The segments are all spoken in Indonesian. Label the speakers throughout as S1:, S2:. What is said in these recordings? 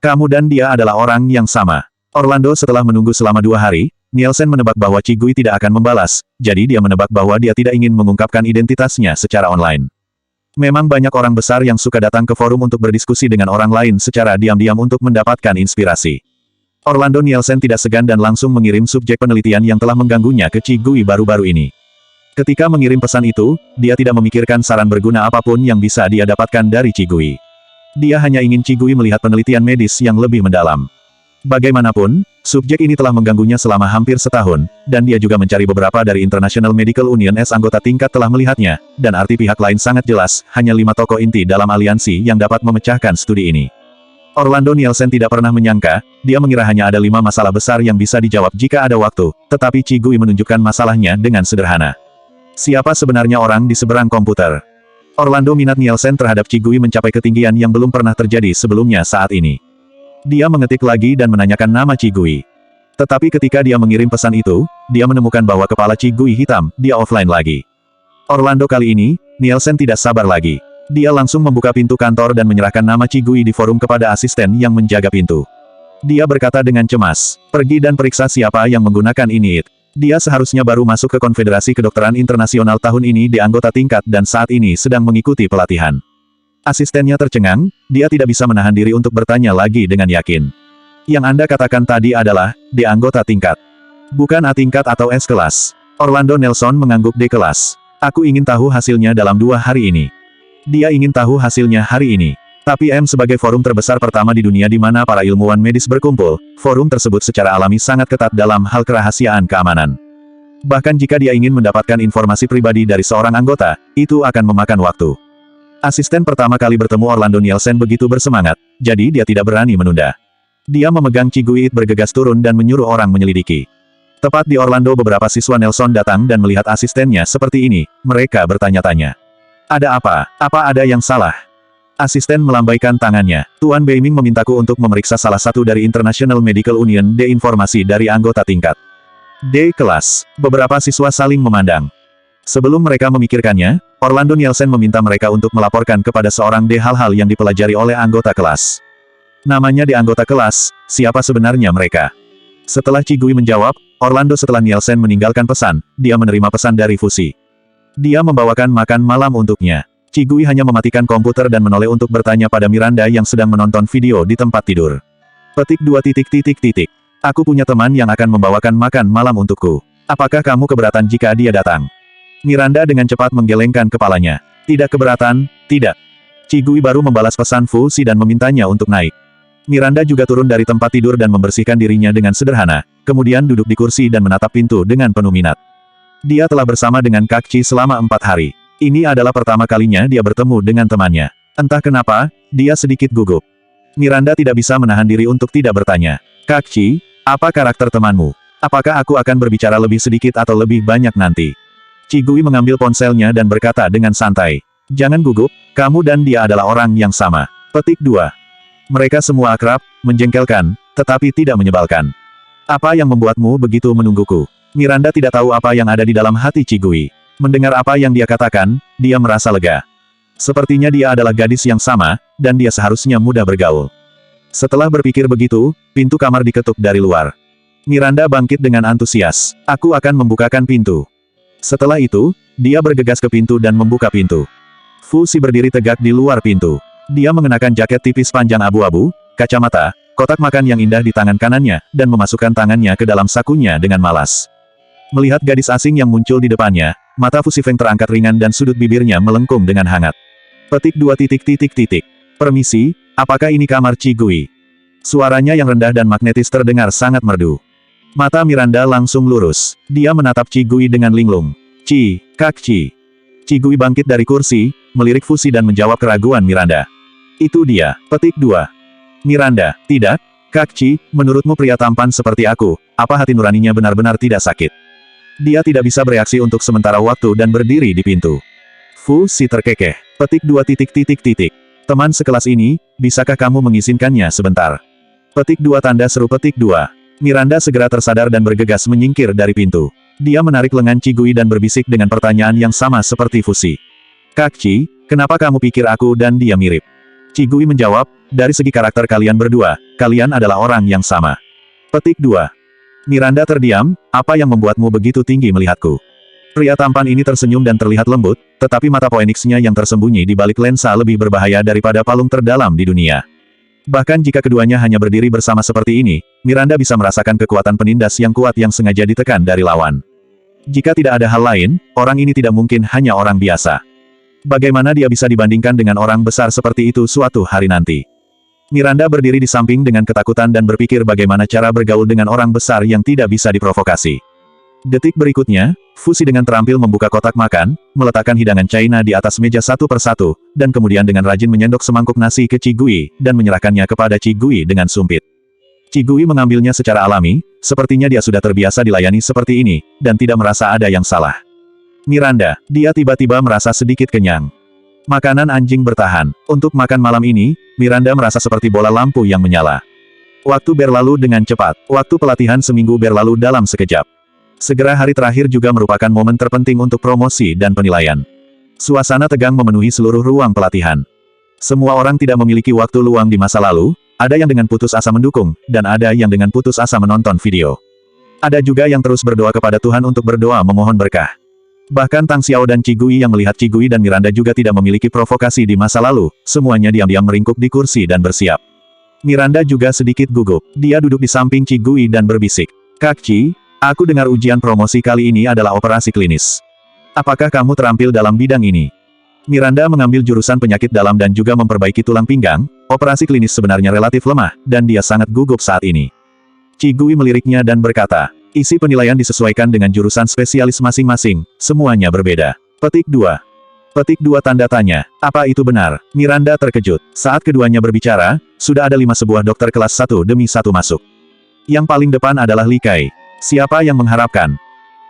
S1: Kamu dan dia adalah orang yang sama. Orlando setelah menunggu selama 2 hari, Nielsen menebak bahwa Cigui tidak akan membalas, jadi dia menebak bahwa dia tidak ingin mengungkapkan identitasnya secara online. Memang banyak orang besar yang suka datang ke forum untuk berdiskusi dengan orang lain secara diam-diam untuk mendapatkan inspirasi. Orlando Nielsen tidak segan dan langsung mengirim subjek penelitian yang telah mengganggunya ke Cigui baru-baru ini. Ketika mengirim pesan itu, dia tidak memikirkan saran berguna apapun yang bisa dia dapatkan dari Cigui. Dia hanya ingin Cigui melihat penelitian medis yang lebih mendalam. Bagaimanapun, subjek ini telah mengganggunya selama hampir setahun, dan dia juga mencari beberapa dari International Medical Union anggota tingkat telah melihatnya, dan arti pihak lain sangat jelas, hanya 5 tokoh inti dalam aliansi yang dapat memecahkan studi ini. Orlando Nielsen tidak pernah menyangka, dia mengira hanya ada 5 masalah besar yang bisa dijawab jika ada waktu, tetapi Cigui menunjukkan masalahnya dengan sederhana. Siapa sebenarnya orang di seberang komputer? Orlando minat Nielsen terhadap Cigui mencapai ketinggian yang belum pernah terjadi sebelumnya saat ini. Dia mengetik lagi dan menanyakan nama Cigui. Tetapi ketika dia mengirim pesan itu, dia menemukan bahwa kepala Cigui hitam, dia offline lagi. Orlando kali ini, Nielsen tidak sabar lagi. Dia langsung membuka pintu kantor dan menyerahkan nama Cigui di forum kepada asisten yang menjaga pintu. Dia berkata dengan cemas, pergi dan periksa siapa yang menggunakan ini. Dia seharusnya baru masuk ke Konfederasi Kedokteran Internasional tahun ini di anggota tingkat dan saat ini sedang mengikuti pelatihan. Asistennya tercengang, dia tidak bisa menahan diri untuk bertanya lagi dengan yakin. Yang Anda katakan tadi adalah, D anggota tingkat. Bukan A tingkat atau S kelas. Orlando Nelson mengangguk D kelas. Aku ingin tahu hasilnya dalam 2 hari ini. Dia ingin tahu hasilnya hari ini. Tapi sebagai forum terbesar pertama di dunia di mana para ilmuwan medis berkumpul, forum tersebut secara alami sangat ketat dalam hal kerahasiaan keamanan. Bahkan jika dia ingin mendapatkan informasi pribadi dari seorang anggota, itu akan memakan waktu. Asisten pertama kali bertemu Orlando Nielsen begitu bersemangat, jadi dia tidak berani menunda. Dia memegang Cigui bergegas turun dan menyuruh orang menyelidiki. Tepat di Orlando beberapa siswa Nelson datang dan melihat asistennya seperti ini, mereka bertanya-tanya. Ada apa? Apa ada yang salah? Asisten melambaikan tangannya. Tuan Beiming memintaku untuk memeriksa salah satu dari International Medical Union D informasi dari anggota tingkat. D kelas. Beberapa siswa saling memandang. Sebelum mereka memikirkannya, Orlando Nielsen meminta mereka untuk melaporkan kepada seorang D hal-hal yang dipelajari oleh anggota kelas. Namanya di anggota kelas, siapa sebenarnya mereka? Setelah Cigui menjawab, Orlando setelah Nielsen meninggalkan pesan, dia menerima pesan dari Fusi. Dia membawakan makan malam untuknya. Cigui hanya mematikan komputer dan menoleh untuk bertanya pada Miranda yang sedang menonton video di tempat tidur. Petik 2. Aku punya teman yang akan membawakan makan malam untukku. Apakah kamu keberatan jika dia datang? Miranda dengan cepat menggelengkan kepalanya. Tidak keberatan, tidak. Cigui baru membalas pesan Fusi dan memintanya untuk naik. Miranda juga turun dari tempat tidur dan membersihkan dirinya dengan sederhana, kemudian duduk di kursi dan menatap pintu dengan penuh minat. Dia telah bersama dengan Kak Chi selama 4 hari. Ini adalah pertama kalinya dia bertemu dengan temannya. Entah kenapa, dia sedikit gugup. Miranda tidak bisa menahan diri untuk tidak bertanya. Kak Chi, apa karakter temanmu? Apakah aku akan berbicara lebih sedikit atau lebih banyak nanti? Cigui mengambil ponselnya dan berkata dengan santai. Jangan gugup, kamu dan dia adalah orang yang sama. Petik 2. Mereka semua akrab, menjengkelkan, tetapi tidak menyebalkan. Apa yang membuatmu begitu menungguku? Miranda tidak tahu apa yang ada di dalam hati Cigui. Mendengar apa yang dia katakan, dia merasa lega. Sepertinya dia adalah gadis yang sama, dan dia seharusnya mudah bergaul. Setelah berpikir begitu, pintu kamar diketuk dari luar. Miranda bangkit dengan antusias. Aku akan membukakan pintu. Setelah itu, dia bergegas ke pintu dan membuka pintu. Fusi berdiri tegak di luar pintu. Dia mengenakan jaket tipis panjang abu-abu, kacamata, kotak makan yang indah di tangan kanannya, dan memasukkan tangannya ke dalam sakunya dengan malas. Melihat gadis asing yang muncul di depannya, mata Fusi Feng terangkat ringan dan sudut bibirnya melengkung dengan hangat. Petik 2. Permisi, apakah ini kamar Cigui? Suaranya yang rendah dan magnetis terdengar sangat merdu. Mata Miranda langsung lurus. Dia menatap Cigui dengan linglung. Kak Chi. Cigui bangkit dari kursi, melirik Fusi dan menjawab keraguan Miranda. Itu dia. Petik 2. Miranda, tidak? Kak Chi, menurutmu pria tampan seperti aku, apa hati nuraninya benar-benar tidak sakit? Dia tidak bisa bereaksi untuk sementara waktu dan berdiri di pintu. Fusi terkekeh. Petik 2. Teman sekelas ini, bisakah kamu mengizinkannya sebentar? Petik 2 tanda seru. Petik 2. Miranda segera tersadar dan bergegas menyingkir dari pintu. Dia menarik lengan Cigui dan berbisik dengan pertanyaan yang sama seperti Fusi. Kak Chi, kenapa kamu pikir aku dan dia mirip? Qigui menjawab, dari segi karakter kalian berdua, kalian adalah orang yang sama. Petik 2. Miranda terdiam, apa yang membuatmu begitu tinggi melihatku? Pria tampan ini tersenyum dan terlihat lembut, tetapi mata Phoenix-nya yang tersembunyi di balik lensa lebih berbahaya daripada palung terdalam di dunia. Bahkan jika keduanya hanya berdiri bersama seperti ini, Miranda bisa merasakan kekuatan penindas yang kuat yang sengaja ditekan dari lawan. Jika tidak ada hal lain, orang ini tidak mungkin hanya orang biasa. Bagaimana dia bisa dibandingkan dengan orang besar seperti itu suatu hari nanti? Miranda berdiri di samping dengan ketakutan dan berpikir bagaimana cara bergaul dengan orang besar yang tidak bisa diprovokasi. Detik berikutnya, Fusi dengan terampil membuka kotak makan, meletakkan hidangan China di atas meja satu persatu, dan kemudian dengan rajin menyendok semangkuk nasi ke Qigui, dan menyerahkannya kepada Qigui dengan sumpit. Qigui mengambilnya secara alami, sepertinya dia sudah terbiasa dilayani seperti ini, dan tidak merasa ada yang salah. Miranda, dia tiba-tiba merasa sedikit kenyang. Makanan anjing bertahan. Untuk makan malam ini, Miranda merasa seperti bola lampu yang menyala. Waktu berlalu dengan cepat. Waktu pelatihan seminggu berlalu dalam sekejap. Segera hari terakhir juga merupakan momen terpenting untuk promosi dan penilaian. Suasana tegang memenuhi seluruh ruang pelatihan. Semua orang tidak memiliki waktu luang di masa lalu, ada yang dengan putus asa mendukung, dan ada yang dengan putus asa menonton video. Ada juga yang terus berdoa kepada Tuhan untuk berdoa memohon berkah. Bahkan Tang Xiao dan Qigui yang melihat Qigui dan Miranda juga tidak memiliki provokasi di masa lalu, semuanya diam-diam meringkuk di kursi dan bersiap. Miranda juga sedikit gugup. Dia duduk di samping Qigui dan berbisik. Kak Qi, aku dengar ujian promosi kali ini adalah operasi klinis. Apakah kamu terampil dalam bidang ini? Miranda mengambil jurusan penyakit dalam dan juga memperbaiki tulang pinggang, operasi klinis sebenarnya relatif lemah, dan dia sangat gugup saat ini. Qigui meliriknya dan berkata, isi penilaian disesuaikan dengan jurusan spesialis masing-masing, semuanya berbeda. Petik 2. Petik 2 tanda tanya, apa itu benar? Miranda terkejut. Saat keduanya berbicara, sudah ada 5 sebuah dokter kelas 1 demi 1 masuk. Yang paling depan adalah Li Kai. Siapa yang mengharapkan?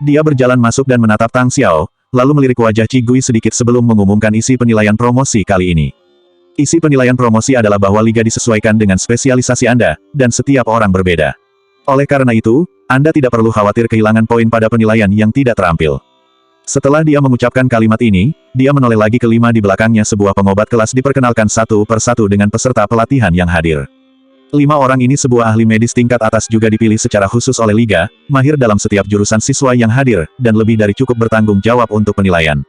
S1: Dia berjalan masuk dan menatap Tang Xiao, lalu melirik wajah Qigui sedikit sebelum mengumumkan isi penilaian promosi kali ini. Isi penilaian promosi adalah bahwa liga disesuaikan dengan spesialisasi Anda, dan setiap orang berbeda. Oleh karena itu, Anda tidak perlu khawatir kehilangan poin pada penilaian yang tidak terampil. Setelah dia mengucapkan kalimat ini, dia menoleh lagi ke 5 di belakangnya sebuah pengobat kelas diperkenalkan satu persatu dengan peserta pelatihan yang hadir. 5 orang ini sebuah ahli medis tingkat atas juga dipilih secara khusus oleh Liga, mahir dalam setiap jurusan siswa yang hadir, dan lebih dari cukup bertanggung jawab untuk penilaian.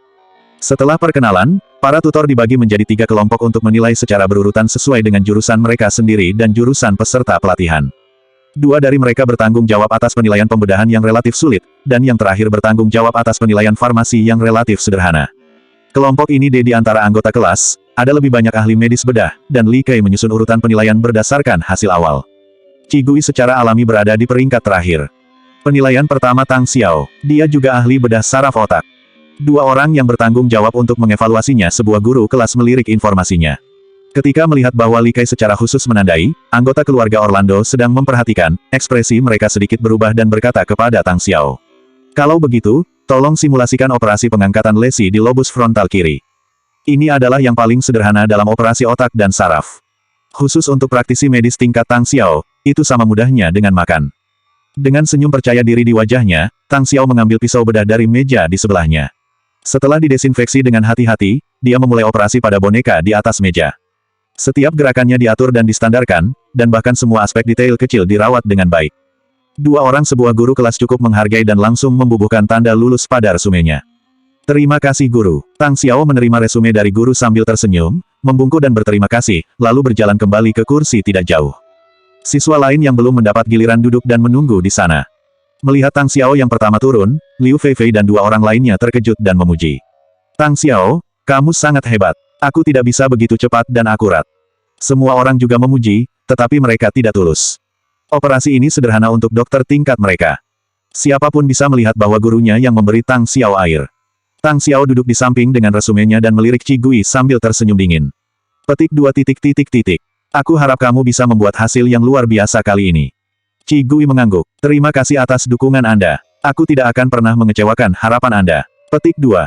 S1: Setelah perkenalan, para tutor dibagi menjadi 3 kelompok untuk menilai secara berurutan sesuai dengan jurusan mereka sendiri dan jurusan peserta pelatihan. 2 dari mereka bertanggung jawab atas penilaian pembedahan yang relatif sulit, dan yang terakhir bertanggung jawab atas penilaian farmasi yang relatif sederhana. Kelompok ini di antara anggota kelas, ada lebih banyak ahli medis bedah, dan Li Kai menyusun urutan penilaian berdasarkan hasil awal. Qigui secara alami berada di peringkat terakhir. Penilaian pertama Tang Xiao, dia juga ahli bedah saraf otak. 2 orang yang bertanggung jawab untuk mengevaluasinya sebuah guru kelas melirik informasinya. Ketika melihat bahwa Li Kai secara khusus menandai, anggota keluarga Orlando sedang memperhatikan, ekspresi mereka sedikit berubah dan berkata kepada Tang Xiao. Kalau begitu, tolong simulasikan operasi pengangkatan lesi di lobus frontal kiri. Ini adalah yang paling sederhana dalam operasi otak dan saraf. Khusus untuk praktisi medis tingkat Tang Xiao, itu sama mudahnya dengan makan. Dengan senyum percaya diri di wajahnya, Tang Xiao mengambil pisau bedah dari meja di sebelahnya. Setelah didesinfeksi dengan hati-hati, dia memulai operasi pada boneka di atas meja. Setiap gerakannya diatur dan distandarkan, dan bahkan semua aspek detail kecil dirawat dengan baik. 2 orang sebuah guru kelas cukup menghargai dan langsung membubuhkan tanda lulus pada resumenya. Terima kasih guru. Tang Xiao menerima resume dari guru sambil tersenyum, membungkuk dan berterima kasih, lalu berjalan kembali ke kursi tidak jauh. Siswa lain yang belum mendapat giliran duduk dan menunggu di sana. Melihat Tang Xiao yang pertama turun, Liu Feifei dan 2 orang lainnya terkejut dan memuji. Tang Xiao, kamu sangat hebat. Aku tidak bisa begitu cepat dan akurat. Semua orang juga memuji, tetapi mereka tidak tulus. Operasi ini sederhana untuk dokter tingkat mereka. Siapapun bisa melihat bahwa gurunya yang memberi Tang Xiao air. Tang Xiao duduk di samping dengan resumenya dan melirik Qigui sambil tersenyum dingin. Petik 2. Aku harap kamu bisa membuat hasil yang luar biasa kali ini. Qigui mengangguk. Terima kasih atas dukungan Anda. Aku tidak akan pernah mengecewakan harapan Anda. Petik 2.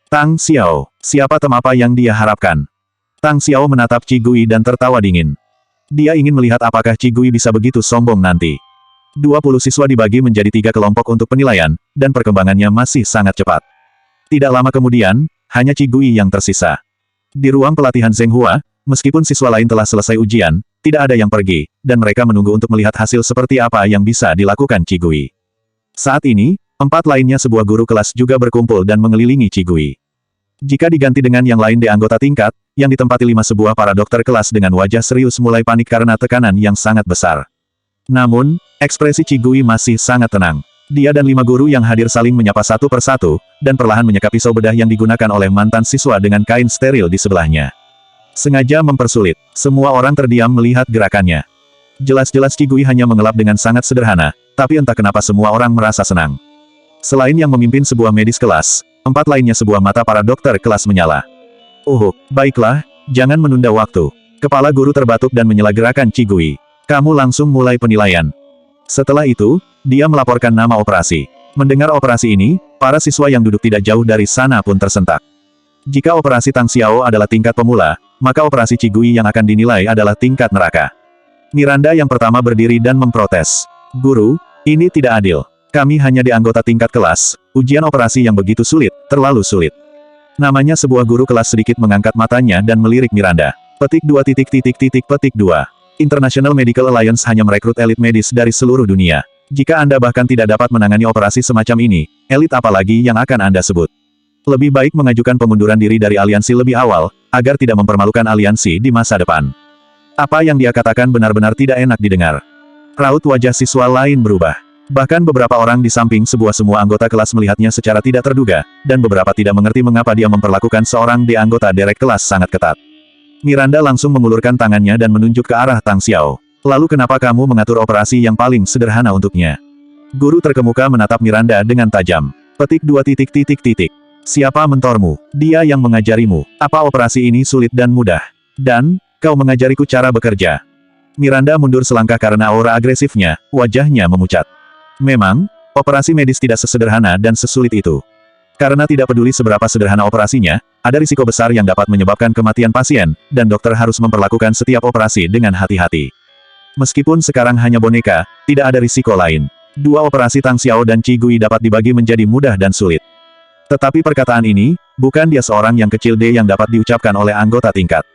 S1: Tang Xiao, siapa apa yang dia harapkan? Tang Xiao menatap Qigui dan tertawa dingin. Dia ingin melihat apakah Qigui bisa begitu sombong nanti. 20 siswa dibagi menjadi 3 kelompok untuk penilaian, dan perkembangannya masih sangat cepat. Tidak lama kemudian, hanya Qigui yang tersisa. Di ruang pelatihan Zhenghua, Meskipun siswa lain telah selesai ujian, tidak ada yang pergi, dan mereka menunggu untuk melihat hasil seperti apa yang bisa dilakukan Cigui. Saat ini, 4 lainnya sebuah guru kelas juga berkumpul dan mengelilingi Cigui. Jika diganti dengan yang lain di anggota tingkat, yang ditempati 5 sebuah para dokter kelas dengan wajah serius mulai panik karena tekanan yang sangat besar. Namun, ekspresi Cigui masih sangat tenang. Dia dan 5 guru yang hadir saling menyapa satu persatu, dan perlahan menyeka pisau bedah yang digunakan oleh mantan siswa dengan kain steril di sebelahnya. Sengaja mempersulit, semua orang terdiam melihat gerakannya. Jelas-jelas Cigui hanya mengelap dengan sangat sederhana, tapi entah kenapa semua orang merasa senang. Selain yang memimpin sebuah medis kelas, 4 lainnya sebuah mata para dokter kelas menyala. Oh, baiklah, jangan menunda waktu. Kepala guru terbatuk dan menyela gerakan Cigui. Kamu langsung mulai penilaian. Setelah itu, dia melaporkan nama operasi. Mendengar operasi ini, para siswa yang duduk tidak jauh dari sana pun tersentak. Jika operasi Tang Xiao adalah tingkat pemula, maka operasi Cigui yang akan dinilai adalah tingkat neraka. Miranda yang pertama berdiri dan memprotes. Guru, ini tidak adil. Kami hanya di anggota tingkat kelas, ujian operasi yang begitu sulit, terlalu sulit. Namanya sebuah guru kelas sedikit mengangkat matanya dan melirik Miranda. Petik 2 petik 2. International Medical Alliance hanya merekrut elit medis dari seluruh dunia. Jika Anda bahkan tidak dapat menangani operasi semacam ini, elit apa lagi yang akan Anda sebut? Lebih baik mengajukan pengunduran diri dari aliansi lebih awal, agar tidak mempermalukan aliansi di masa depan. Apa yang dia katakan benar-benar tidak enak didengar. Raut wajah siswa lain berubah. Bahkan beberapa orang di samping semua anggota kelas melihatnya secara tidak terduga, dan beberapa tidak mengerti mengapa dia memperlakukan seorang di anggota derek kelas sangat ketat. Miranda langsung mengulurkan tangannya dan menunjuk ke arah Tang Xiao. Lalu kenapa kamu mengatur operasi yang paling sederhana untuknya? Guru terkemuka menatap Miranda dengan tajam. Petik 2 Siapa mentormu? Dia yang mengajarimu. Apa operasi ini sulit dan mudah? Dan, kau mengajariku cara bekerja. Miranda mundur selangkah karena aura agresifnya, wajahnya memucat. Memang, operasi medis tidak sesederhana dan sesulit itu. Karena tidak peduli seberapa sederhana operasinya, ada risiko besar yang dapat menyebabkan kematian pasien, dan dokter harus memperlakukan setiap operasi dengan hati-hati. Meskipun sekarang hanya boneka, tidak ada risiko lain. 2 operasi Tang Xiao dan Cigui dapat dibagi menjadi mudah dan sulit. Tetapi perkataan ini, bukan dia seorang yang kecil D yang dapat diucapkan oleh anggota tingkat.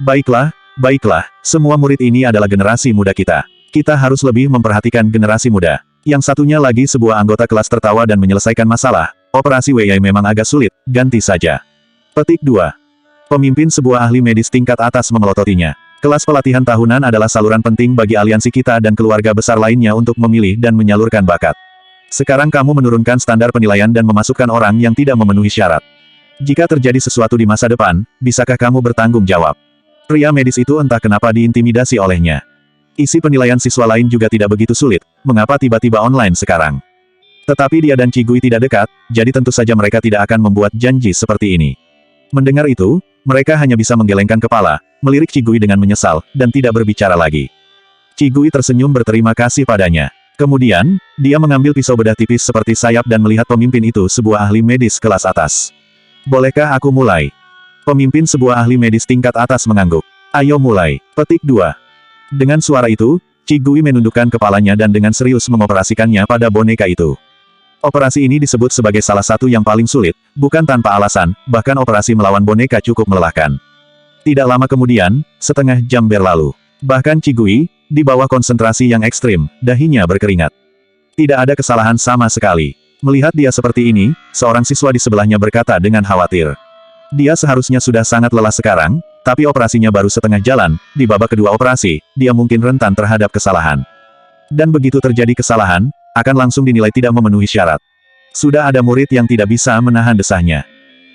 S1: Baiklah, semua murid ini adalah generasi muda kita. Kita harus lebih memperhatikan generasi muda. Yang satunya lagi sebuah anggota kelas tertawa dan menyelesaikan masalah. Operasi Wei memang agak sulit, ganti saja. Petik 2. Pemimpin sebuah ahli medis tingkat atas memelototinya. Kelas pelatihan tahunan adalah saluran penting bagi aliansi kita dan keluarga besar lainnya untuk memilih dan menyalurkan bakat. Sekarang kamu menurunkan standar penilaian dan memasukkan orang yang tidak memenuhi syarat. Jika terjadi sesuatu di masa depan, bisakah kamu bertanggung jawab? Pria medis itu entah kenapa diintimidasi olehnya. Isi penilaian siswa lain juga tidak begitu sulit, mengapa tiba-tiba online sekarang? Tetapi dia dan Cigui tidak dekat, jadi tentu saja mereka tidak akan membuat janji seperti ini. Mendengar itu, mereka hanya bisa menggelengkan kepala, melirik Cigui dengan menyesal, dan tidak berbicara lagi. Cigui tersenyum berterima kasih padanya. Kemudian, dia mengambil pisau bedah tipis seperti sayap dan melihat pemimpin itu sebuah ahli medis kelas atas. Bolehkah aku mulai? Pemimpin sebuah ahli medis tingkat atas mengangguk. Ayo mulai. Petik 2. Dengan suara itu, Cigui menundukkan kepalanya dan dengan serius mengoperasikannya pada boneka itu. Operasi ini disebut sebagai salah satu yang paling sulit, bukan tanpa alasan, bahkan operasi melawan boneka cukup melelahkan. Tidak lama kemudian, setengah jam berlalu. Bahkan Cigui, di bawah konsentrasi yang ekstrim, dahinya berkeringat. Tidak ada kesalahan sama sekali. Melihat dia seperti ini, seorang siswa di sebelahnya berkata dengan khawatir. Dia seharusnya sudah sangat lelah sekarang, tapi operasinya baru setengah jalan, di babak kedua operasi, dia mungkin rentan terhadap kesalahan. Dan begitu terjadi kesalahan, akan langsung dinilai tidak memenuhi syarat. Sudah ada murid yang tidak bisa menahan desahnya.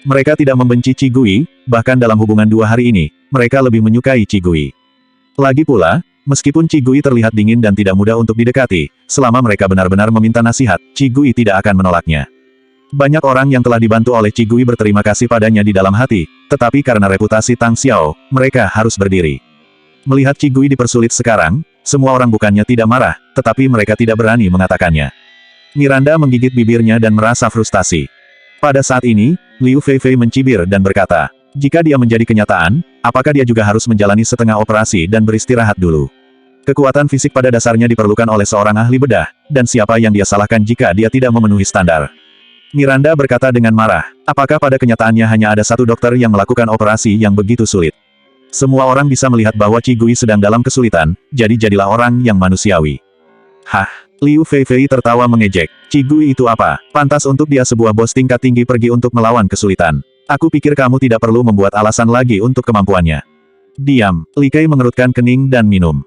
S1: Mereka tidak membenci Cigui, bahkan dalam hubungan 2 hari ini, mereka lebih menyukai Cigui. Lagi pula, meskipun Cigui terlihat dingin dan tidak mudah untuk didekati, selama mereka benar-benar meminta nasihat, Cigui tidak akan menolaknya. Banyak orang yang telah dibantu oleh Cigui berterima kasih padanya di dalam hati, tetapi karena reputasi Tang Xiao, mereka harus berdiri. Melihat Cigui dipersulit sekarang, semua orang bukannya tidak marah, tetapi mereka tidak berani mengatakannya. Miranda menggigit bibirnya dan merasa frustasi. Pada saat ini, Liu Feifei mencibir dan berkata, jika dia menjadi kenyataan, apakah dia juga harus menjalani setengah operasi dan beristirahat dulu? Kekuatan fisik pada dasarnya diperlukan oleh seorang ahli bedah, dan siapa yang dia salahkan jika dia tidak memenuhi standar? Miranda berkata dengan marah, apakah pada kenyataannya hanya ada satu dokter yang melakukan operasi yang begitu sulit? Semua orang bisa melihat bahwa Qigui sedang dalam kesulitan, jadi jadilah orang yang manusiawi. Hah? Liu Feifei tertawa mengejek. Qigui itu apa? Pantas untuk dia sebuah bos tingkat tinggi pergi untuk melawan kesulitan. Aku pikir kamu tidak perlu membuat alasan lagi untuk kemampuannya. Diam. Li Kai mengerutkan kening dan minum.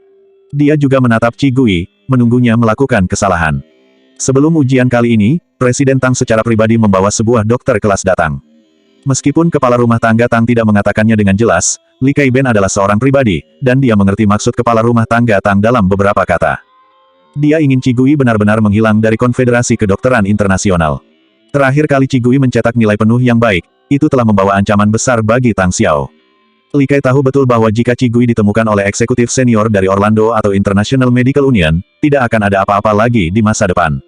S1: Dia juga menatap Qigui, menunggunya melakukan kesalahan. Sebelum ujian kali ini, Presiden Tang secara pribadi membawa sebuah dokter kelas datang. Meskipun kepala rumah tangga Tang tidak mengatakannya dengan jelas, Li Kai Ben adalah seorang pribadi, dan dia mengerti maksud kepala rumah tangga Tang dalam beberapa kata. Dia ingin Qigui benar-benar menghilang dari Konfederasi Kedokteran Internasional. Terakhir kali Qigui mencetak nilai penuh yang baik, itu telah membawa ancaman besar bagi Tang Xiao. Li Kai tahu betul bahwa jika Qigui ditemukan oleh eksekutif senior dari Orlando atau International Medical Union, tidak akan ada apa-apa lagi di masa depan.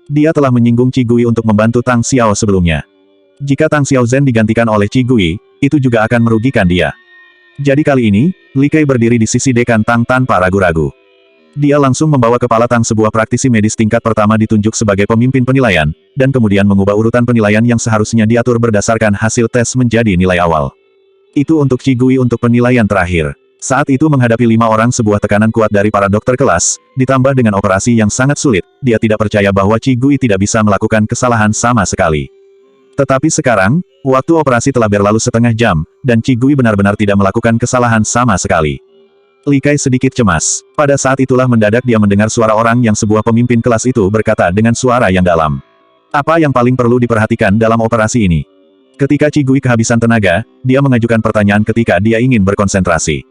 S1: Dia telah menyinggung Qigui untuk membantu Tang Xiao sebelumnya. Jika Tang Xiao Zhen digantikan oleh Qigui, itu juga akan merugikan dia. Jadi kali ini, Li Kai berdiri di sisi dekan Tang tanpa ragu-ragu. Dia langsung membawa kepala Tang sebuah praktisi medis tingkat pertama ditunjuk sebagai pemimpin penilaian, dan kemudian mengubah urutan penilaian yang seharusnya diatur berdasarkan hasil tes menjadi nilai awal. Itu untuk Qigui untuk penilaian terakhir. Saat itu menghadapi 5 orang sebuah tekanan kuat dari para dokter kelas, ditambah dengan operasi yang sangat sulit, dia tidak percaya bahwa Qigui tidak bisa melakukan kesalahan sama sekali. Tetapi sekarang, waktu operasi telah berlalu setengah jam, dan Qigui benar-benar tidak melakukan kesalahan sama sekali. Li Kai sedikit cemas. Pada saat itulah mendadak dia mendengar suara orang yang sebuah pemimpin kelas itu berkata dengan suara yang dalam. Apa yang paling perlu diperhatikan dalam operasi ini? Ketika Qigui kehabisan tenaga, dia mengajukan pertanyaan ketika dia ingin berkonsentrasi.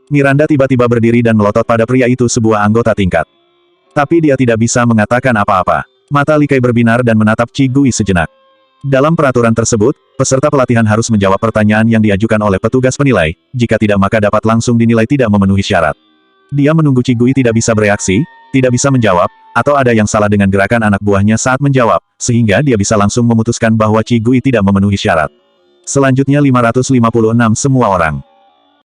S1: Miranda tiba-tiba berdiri dan melotot pada pria itu sebuah anggota tingkat. Tapi dia tidak bisa mengatakan apa-apa. Mata Li Kai berbinar dan menatap Qigui sejenak. Dalam peraturan tersebut, peserta pelatihan harus menjawab pertanyaan yang diajukan oleh petugas penilai, jika tidak maka dapat langsung dinilai tidak memenuhi syarat. Dia menunggu Qigui tidak bisa bereaksi, tidak bisa menjawab, atau ada yang salah dengan gerakan anak buahnya saat menjawab, sehingga dia bisa langsung memutuskan bahwa Qigui tidak memenuhi syarat. Selanjutnya 556 semua orang.